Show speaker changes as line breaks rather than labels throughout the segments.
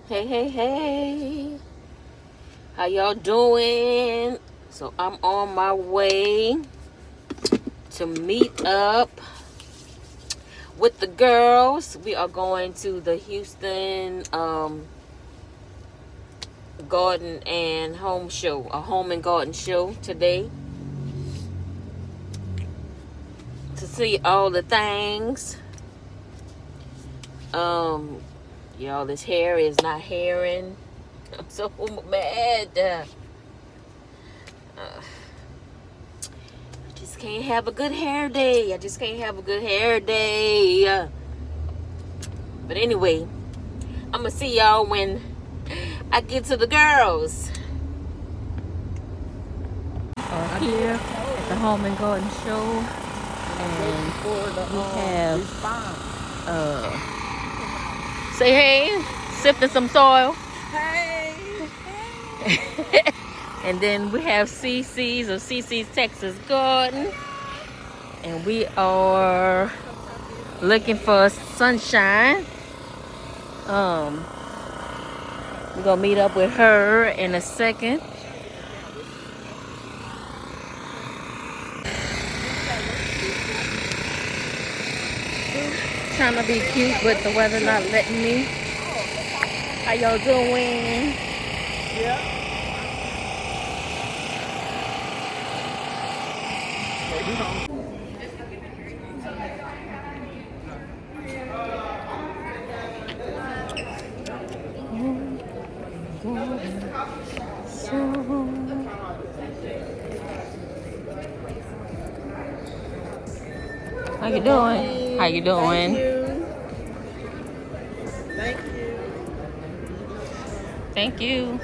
Hey, hey, hey. How y'all doing? So I'm on my way to meet up with the girls. We are going to the Houston garden and home show, a home and garden show today, to see all the things. Y'all, this hair is not hairing. I'm so mad. Just can't have a good hair day. I just can't have a good hair day. But anyway, I'm gonna see y'all when I get to the girls. Here at the Home and Garden Show, and we have say hey, sifting some soil.
Hey.
And then we have CC's Texas Garden, and we are looking for sunshine. We're gonna meet up with her in a second. Trying to be cute, but the weather not letting me. How y'all doing?
Yeah.
How you doing? How you doing?
Thank you.
Thank you.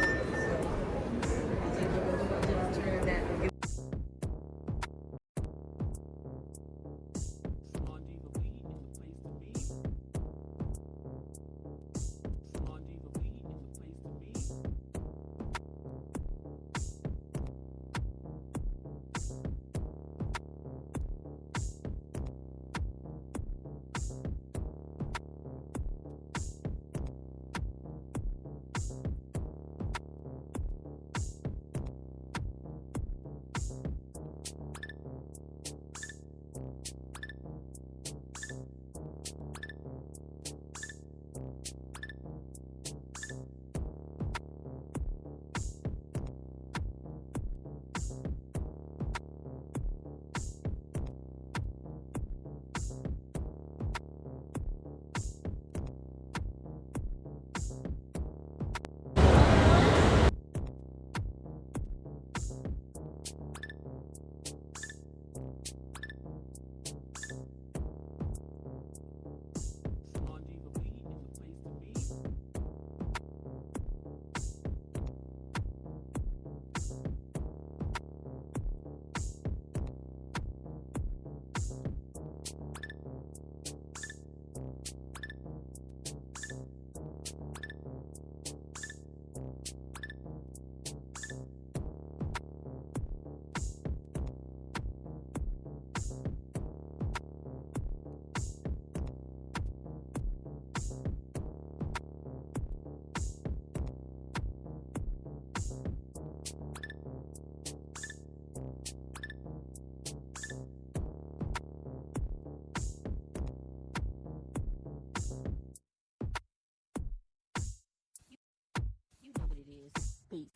You know what it is. Peace.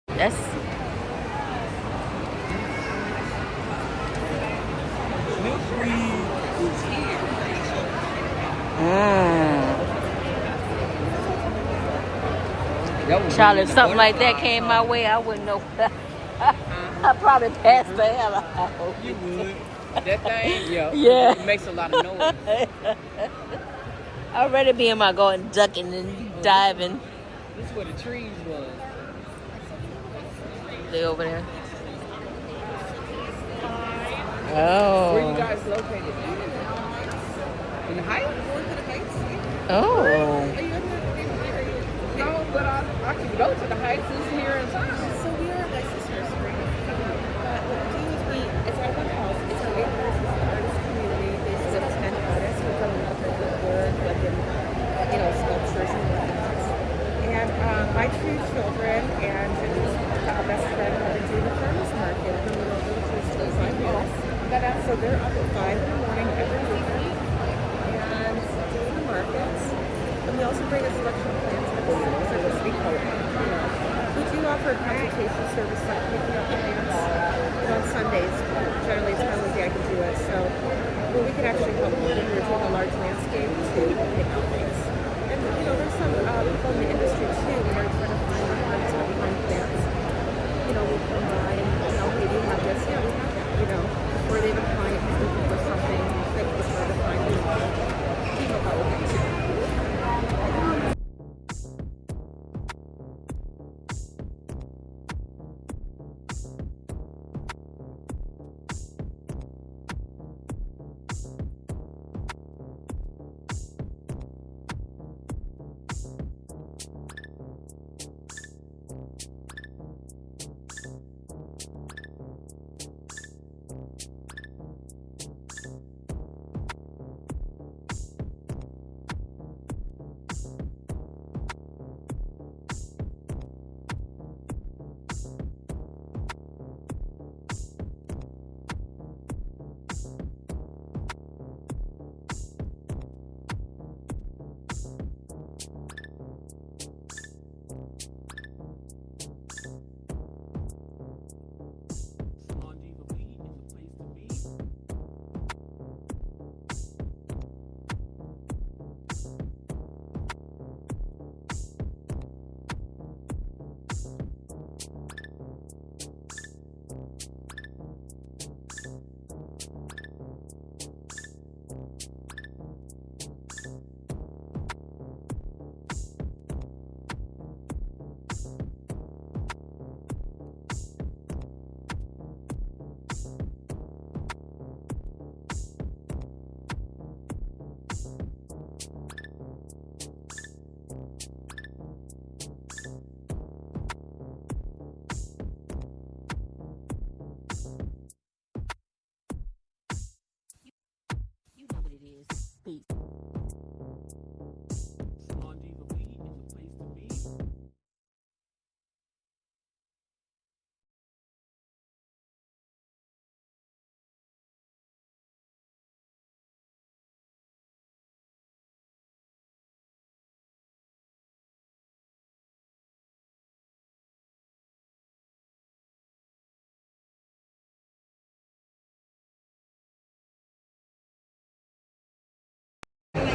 That's Charlie, if something like that came my way, I wouldn't know. I'd probably pass the hell out.
You would. That thing, yeah.
Yeah.
It makes a lot of noise.
I'd rather be in my garden ducking and diving.
This is where the trees was.
They over there.
Where
Oh.
you guys located? In the Heights?
Oh.
No, but I can go to the Heights. It's here in town.
So we are like sisters, right? But what we do is it's our one house. It's our acres. It's the artist community. There's just 10 artists who come out there with work, like in, sculptures and whatnot. And my two children and Ginger's best friend have been doing the farmers market in the middle of the close to 5 years. So they're up at 5 in the morning every weekend and doing the markets. And we also bring a selection of plants that are sweet coat. We do offer a consultation service like picking up plants on Sundays. Generally, it's the only day I can do it. So we can actually help you if you're doing a large landscape to pick out things. And there's some people in the industry too when they're trying to find plants or find plants. We'll come by and hey, do you have this? Yeah, we have that. Or they have a client who's looking for something that was hard to find. We help out with that too.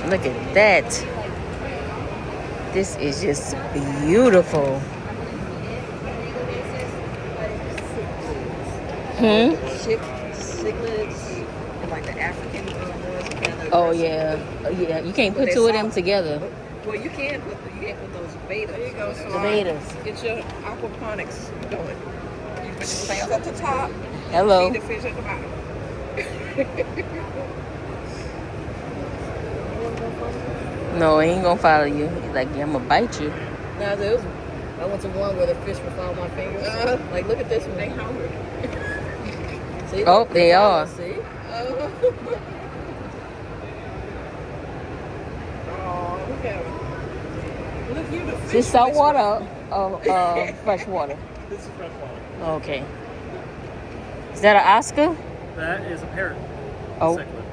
Look at that. This is just beautiful.
Cichlids, like the African ones.
Oh yeah. You can't put two of them together.
Well, you can put those betas. There you go. So
The betas.
Get your aquaponics going. You put the plants at the top.
Hello.
Feed the fish at the bottom.
No, he ain't gonna follow you. He's like, yeah, I'm gonna bite you.
Now I went to one where the fish would follow my fingers. Like, look at this one. They hungry. See,
oh, they are.
See? Oh, look at them. Look, you the fish.
Is this salt water or fresh water?
This is fresh water.
Okay. Is that an Oscar?
That is a parrot.
Oh.
Cichlid.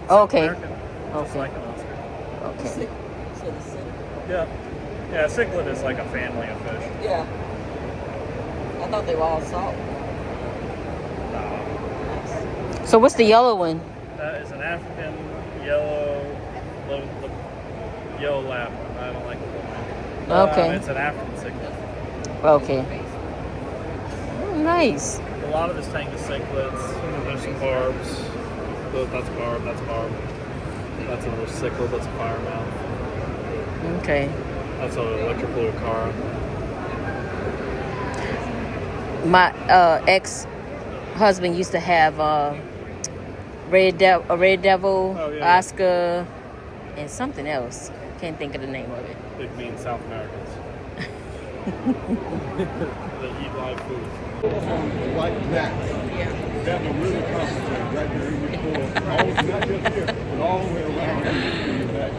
Okay.
American, just
Okay.
like an Oscar.
Okay.
So the center.
Yeah. Yeah, cichlid is like a family of fish.
Yeah. I thought they were all salt.
So what's the yellow one?
That is an African yellow lab. I don't like the full name.
Okay.
It's an African cichlid.
Okay. Oh, nice.
A lot of this tank is cichlids. There's some barbs. That's barb. That's barb. That's another cichlid. That's a firemouth.
Okay.
That's an electrical car.
My ex-husband used to have a Red Devil,
Oh, yeah.
Oscar, and something else. Can't think of the name of it.
Big mean South Americans. They eat live food.
Like that. That will really concentrate right there in your core. All, not just here, but all the way around in your back.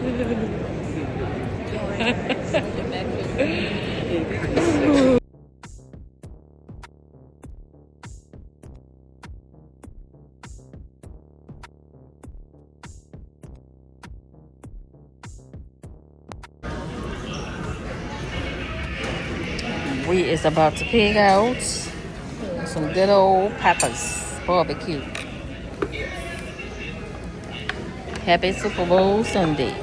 We is about to pig out some good old Papa's barbecue. Happy Super Bowl Sunday.